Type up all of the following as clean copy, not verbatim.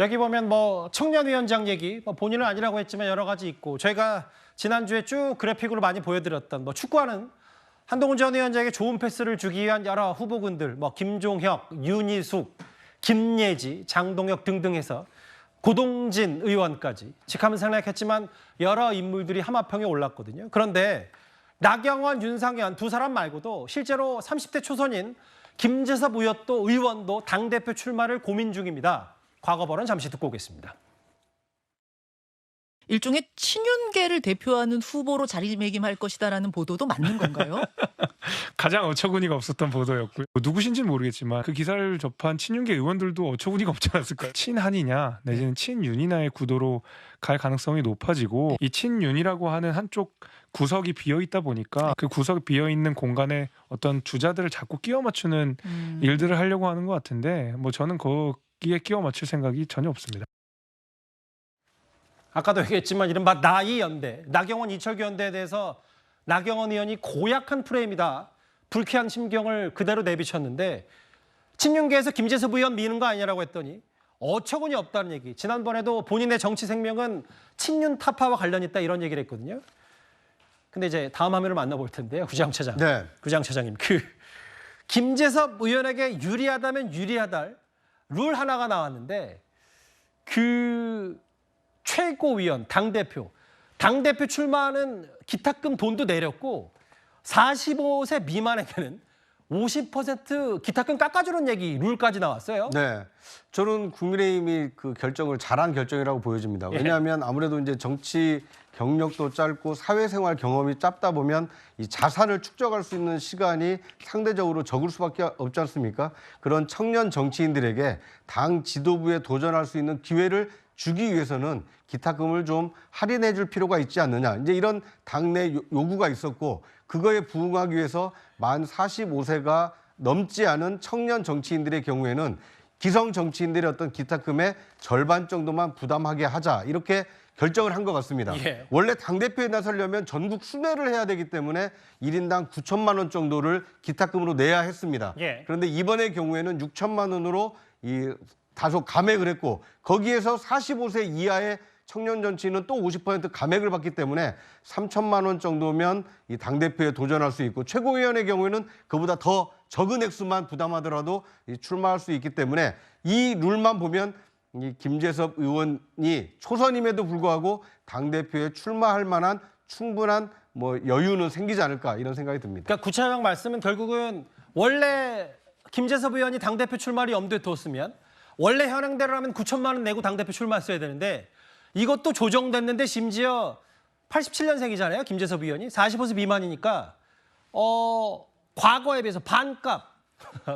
여기 보면 뭐 청년위원장 얘기, 뭐 본인은 아니라고 했지만 여러 가지 있고 저희가 지난주에 쭉 그래픽으로 많이 보여드렸던 뭐 축구하는 한동훈 전 위원장에게 좋은 패스를 주기 위한 여러 후보군들, 뭐 김종혁, 윤희숙, 김예지, 장동혁 등등 해서 고동진 의원까지 직함은 생략했지만 여러 인물들이 하마평에 올랐거든요. 그런데 나경원, 윤상현 두 사람 말고도 실제로 30대 초선인 김재섭 의원도 당대표 출마를 고민 중입니다. 과거 발언 잠시 듣고 오겠습니다. 일종의 친윤계를 대표하는 후보로 자리매김할 것이다라는 보도도 맞는 건가요? 가장 어처구니가 없었던 보도였고요. 누구신지는 모르겠지만 그 기사를 접한 친윤계 의원들도 어처구니가 없지 않았을까요? 친한이냐 내지는 친윤이냐의 구도로 갈 가능성이 높아지고 이 친윤이라고 하는 한쪽 구석이 비어있다 보니까 그 구석이 비어있는 공간에 어떤 주자들을 자꾸 끼워 맞추는 일들을 하려고 하는 것 같은데 뭐 저는 거기에 끼워 맞출 생각이 전혀 없습니다. 아까도 얘기했지만 이른바 나이 연대, 나경원, 이철규 연대에 대해서 나경원 의원이 고약한 프레임이다. 불쾌한 심경을 그대로 내비쳤는데 친윤계에서 김재섭 의원 미는 거 아니냐라고 했더니 어처구니 없다는 얘기. 지난번에도 본인의 정치 생명은 친윤 타파와 관련 있다 이런 얘기를 했거든요. 근데 이제 다음 화면을 만나볼 텐데요. 구장 차장. 네. 구장 차장님. 김재섭 의원에게 유리하다면 유리하다 룰 하나가 나왔는데 최고위원, 당대표 출마하는 기탁금 돈도 내렸고 45세 미만에게는 50% 기탁금 깎아주는 얘기 룰까지 나왔어요. 네. 저는 국민의힘이 그 결정을 잘한 결정이라고 보여집니다. 왜냐하면 아무래도 이제 정치 경력도 짧고 사회생활 경험이 짧다 보면 이 자산을 축적할 수 있는 시간이 상대적으로 적을 수밖에 없지 않습니까? 그런 청년 정치인들에게 당 지도부에 도전할 수 있는 기회를 주기 위해서는 기탁금을 좀 할인해 줄 필요가 있지 않느냐. 이제 이런 당내 요구가 있었고 그거에 부응하기 위해서 만 45세가 넘지 않은 청년 정치인들의 경우에는 기성 정치인들의 어떤 기탁금의 절반 정도만 부담하게 하자. 이렇게 결정을 한 것 같습니다. 예. 원래 당대표에 나서려면 전국 순회를 해야 되기 때문에 1인당 9천만 원 정도를 기탁금으로 내야 했습니다. 예. 그런데 이번의 경우에는 6천만 원으로 다소 감액을 했고 거기에서 45세 이하의 청년 정치인은 또 50% 감액을 받기 때문에 3천만 원 정도면 이 당대표에 도전할 수 있고 최고위원의 경우에는 그보다 더 적은 액수만 부담하더라도 출마할 수 있기 때문에 이 룰만 보면 이 김재섭 의원이 초선임에도 불구하고 당대표에 출마할 만한 충분한 뭐 여유는 생기지 않을까 이런 생각이 듭니다. 그러니까 구체적 말씀은 결국은 원래 김재섭 의원이 당대표 출마를 염두에 뒀으면 원래 현행대로라면 9천만 원 내고 당대표 출마했어야 되는데 이것도 조정됐는데 심지어 87년생이잖아요. 김재섭 의원이 45세 미만이니까 과거에 비해서 반값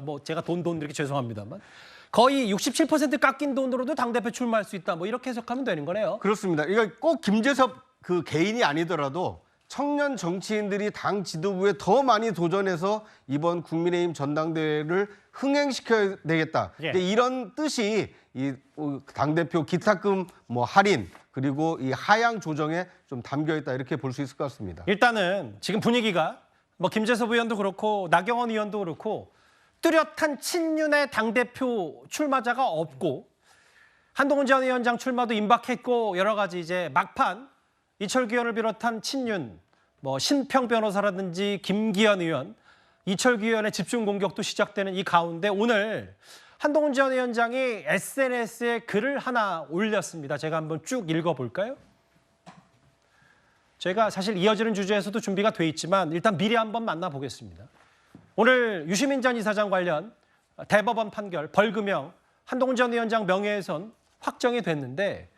뭐 제가 돈 이렇게 죄송합니다만 거의 67% 깎인 돈으로도 당대표 출마할 수 있다. 뭐 이렇게 해석하면 되는 거네요. 그렇습니다. 그러니까 꼭 김재섭 그 개인이 아니더라도 청년 정치인들이 당 지도부에 더 많이 도전해서 이번 국민의힘 전당대회를 흥행시켜야 되겠다. 예. 이런 뜻이 이 당대표 기탁금 뭐 할인 그리고 이 하향 조정에 좀 담겨 있다 이렇게 볼 수 있을 것 같습니다. 일단은 지금 분위기가 뭐 김재섭 의원도 그렇고 나경원 의원도 그렇고 뚜렷한 친윤의 당대표 출마자가 없고 한동훈 전 위원장 출마도 임박했고 여러 가지 이제 막판 이철규 의원을 비롯한 친윤 뭐 신평 변호사라든지 김기현 의원, 이철규 의원의 집중 공격도 시작되는 이 가운데 오늘 한동훈 전 위원장이 SNS에 글을 하나 올렸습니다. 제가 한번 쭉 읽어볼까요? 저희가 사실 이어지는 주제에서도 준비가 돼 있지만 일단 미리 한번 만나보겠습니다. 오늘 유시민 전 이사장 관련 대법원 판결 벌금형 한동훈 전 위원장 명예훼손 확정이 됐는데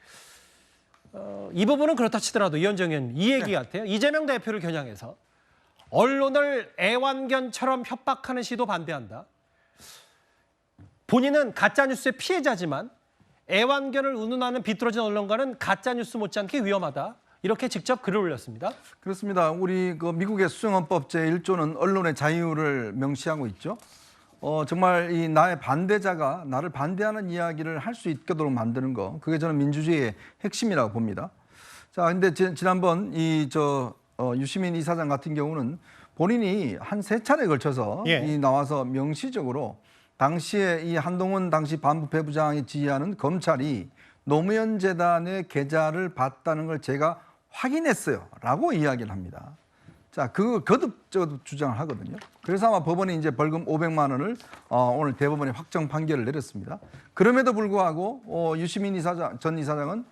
이 부분은 그렇다 치더라도 이현정 의원 이 얘기 같아요. 이재명 대표를 겨냥해서 언론을 애완견처럼 협박하는 시도 반대한다. 본인은 가짜뉴스의 피해자지만 애완견을 운운하는 비뚤어진 언론가는 가짜뉴스 못지않게 위험하다. 이렇게 직접 글을 올렸습니다. 그렇습니다. 우리 그 미국의 수정헌법 제1조는 언론의 자유를 명시하고 있죠. 정말 이 나의 반대자가 나를 반대하는 이야기를 할 수 있도록 만드는 거, 그게 저는 민주주의의 핵심이라고 봅니다. 자, 근데 지난번 유시민 이사장 같은 경우는 본인이 한 3차례에 걸쳐서 예. 나와서 명시적으로 당시에 이 한동훈 당시 반부패 부장이 지휘하는 검찰이 노무현 재단의 계좌를 봤다는 걸 제가 확인했어요라고 이야기를 합니다. 자, 그거 거듭 주장을 하거든요. 그래서 아마 법원이 이제 벌금 500만 원을 오늘 대법원이 확정 판결을 내렸습니다. 그럼에도 불구하고 유시민 전 이사장은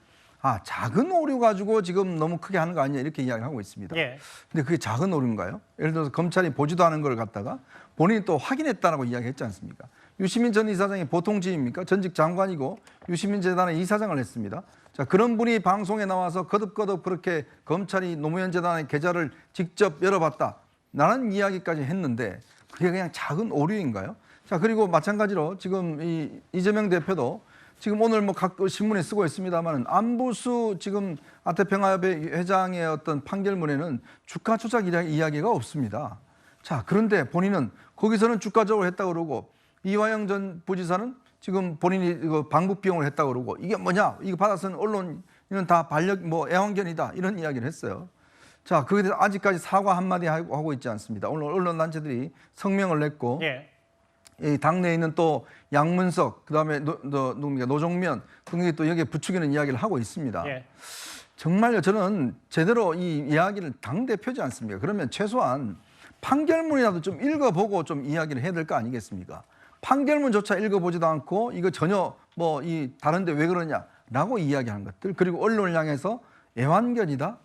작은 오류 가지고 지금 너무 크게 하는 거 아니냐 이렇게 이야기를 하고 있습니다. 예. 근데 그게 작은 오류인가요? 예를 들어서 검찰이 보지도 않은 걸 갖다가 본인이 또 확인했다라고 이야기했지 않습니까? 유시민 전 이사장이 보통 지입니까? 전직 장관이고 유시민 재단의 이사장을 했습니다. 자, 그런 분이 방송에 나와서 거듭거듭 그렇게 검찰이 노무현 재단의 계좌를 직접 열어봤다 라는 이야기까지 했는데 그게 그냥 작은 오류인가요? 자, 그리고 마찬가지로 지금 이재명 대표도 지금 오늘 뭐 각 신문에 쓰고 있습니다만 안부수 지금 아태평화협의 회장의 어떤 판결문에는 주가 조작 이야기가 없습니다. 자, 그런데 본인은 거기서는 주가적으로 했다고 그러고 이화영 전 부지사는 지금 본인이 이거 방북 비용을 했다고 그러고 이게 뭐냐? 이거 받아서는 언론은 다 애완견이다 이런 이야기를 했어요. 자, 그에 대해서 아직까지 사과 한마디 하고 있지 않습니다. 오늘 언론 단체들이 성명을 냈고 예. 이 당내에 있는 또 양문석, 그다음에 누굽니까 노종면 등이 또 여기에 부추기는 이야기를 하고 있습니다. 예. 정말요, 저는 제대로 이 이야기를 당 대표지 않습니까? 그러면 최소한 판결문이라도 좀 읽어보고 좀 이야기를 해야 될 거 아니겠습니까? 판결문조차 읽어보지도 않고 이거 전혀 다른데 왜 그러냐라고 이야기하는 것들, 그리고 언론을 향해서 애완견이다.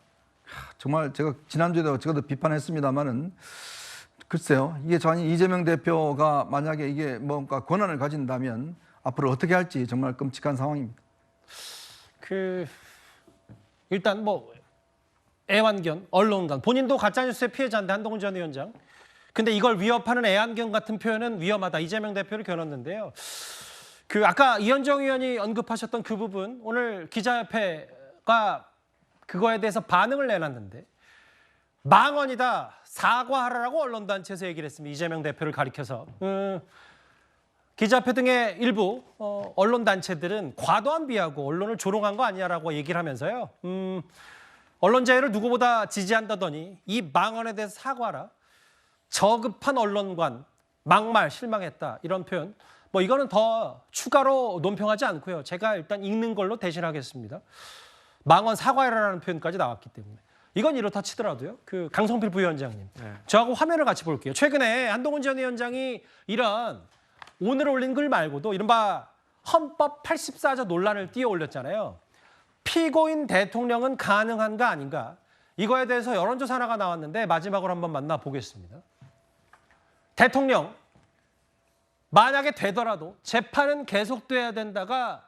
정말 제가 지난주에도 저도 비판했습니다만은. 글쎄요, 이게 이재명 대표가 만약에 이게 뭔가 권한을 가진다면 앞으로 어떻게 할지 정말 끔찍한 상황입니다. 일단 애완견, 언론관, 본인도 가짜뉴스의 피해자인데 한동훈 전 위원장. 근데 이걸 위협하는 애완견 같은 표현은 위험하다. 이재명 대표를 겨눴는데요. 아까 이현정 의원이 언급하셨던 그 부분, 오늘 기자협회가 그거에 대해서 반응을 내놨는데 망언이다, 사과하라라고 언론단체에서 얘기를 했습니다. 이재명 대표를 가리켜서. 기자협회 등의 일부 언론단체들은 과도한 비하고 언론을 조롱한 거 아니냐라고 얘기를 하면서요. 언론 자유를 누구보다 지지한다더니 이 망언에 대해서 사과하라. 저급한 언론관, 막말, 실망했다. 이런 표현. 이거는 더 추가로 논평하지 않고요. 제가 일단 읽는 걸로 대신하겠습니다. 망언 사과해라라는 표현까지 나왔기 때문에. 이건 이렇다 치더라도요. 강성필 부위원장님, 저하고 화면을 같이 볼게요. 최근에 한동훈 전 위원장이 이런 오늘 올린 글 말고도 이른바 헌법 84조 논란을 띄어 올렸잖아요. 피고인 대통령은 가능한가 아닌가? 이거에 대해서 여론조사 하나가 나왔는데 마지막으로 한번 만나보겠습니다. 대통령, 만약에 되더라도 재판은 계속돼야 된다가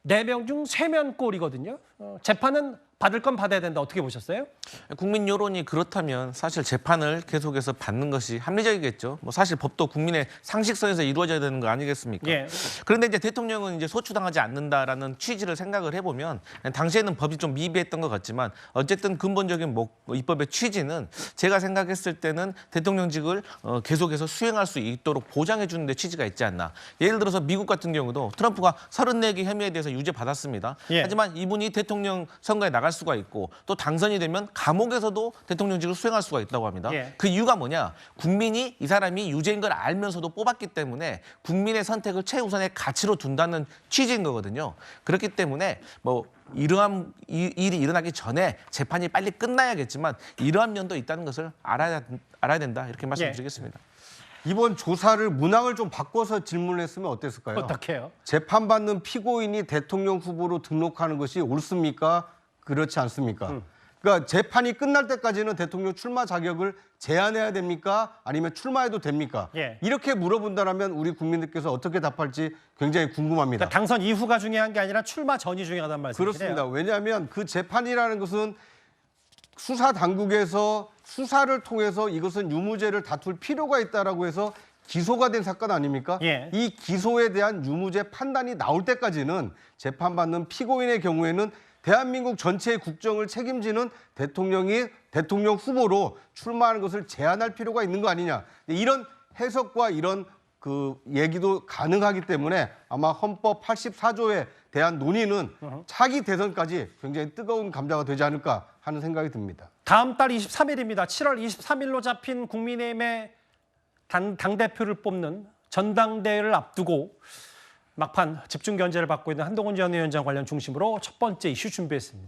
4명 중 3명 꼴이거든요. 재판은 받을 건 받아야 된다. 어떻게 보셨어요? 국민 여론이 그렇다면 사실 재판을 계속해서 받는 것이 합리적이겠죠. 사실 법도 국민의 상식선에서 이루어져야 되는 거 아니겠습니까? 예. 그런데 이제 대통령은 이제 소추당하지 않는다라는 취지를 생각을 해보면 당시에는 법이 좀 미비했던 것 같지만 어쨌든 근본적인 입법의 취지는 제가 생각했을 때는 대통령직을 계속해서 수행할 수 있도록 보장해 주는 데 취지가 있지 않나. 예를 들어서 미국 같은 경우도 트럼프가 34개 혐의에 대해서 유죄 받았습니다. 예. 하지만 이분이 대통령 선거에 나갈 수가 있고 또 당선이 되면 감옥에서도 대통령직을 수행할 수가 있다고 합니다. 예. 그 이유가 뭐냐? 국민이 이 사람이 유죄인 걸 알면서도 뽑았기 때문에 국민의 선택을 최우선의 가치로 둔다는 취지인 거거든요. 그렇기 때문에 이러한 일이 일어나기 전에 재판이 빨리 끝나야겠지만 이러한 면도 있다는 것을 알아야 된다 이렇게 말씀드리겠습니다. 이번 조사를 문항을 좀 바꿔서 질문을 했으면 어땠을까요? 어떻게요? 재판받는 피고인이 대통령 후보로 등록하는 것이 옳습니까? 그렇지 않습니까? 그러니까 재판이 끝날 때까지는 대통령 출마 자격을 제한해야 됩니까? 아니면 출마해도 됩니까? 예. 이렇게 물어본다면 우리 국민들께서 어떻게 답할지 굉장히 궁금합니다. 그러니까 당선 이후가 중요한 게 아니라 출마 전이 중요하다는 말씀이시네요. 그렇습니다. 왜냐하면 그 재판이라는 것은 수사 당국에서 수사를 통해서 이것은 유무죄를 다툴 필요가 있다라고 해서 기소가 된 사건 아닙니까? 예. 이 기소에 대한 유무죄 판단이 나올 때까지는 재판받는 피고인의 경우에는 대한민국 전체의 국정을 책임지는 대통령이 대통령 후보로 출마하는 것을 제한할 필요가 있는 거 아니냐. 이런 해석과 이런 얘기도 가능하기 때문에 아마 헌법 84조에 대한 논의는 차기 대선까지 굉장히 뜨거운 감자가 되지 않을까 하는 생각이 듭니다. 다음 달 23일입니다. 7월 23일로 잡힌 국민의힘의 당대표를 뽑는 전당대회를 앞두고 막판 집중 견제를 받고 있는 한동훈 전 위원장 관련 중심으로 첫 번째 이슈 준비했습니다.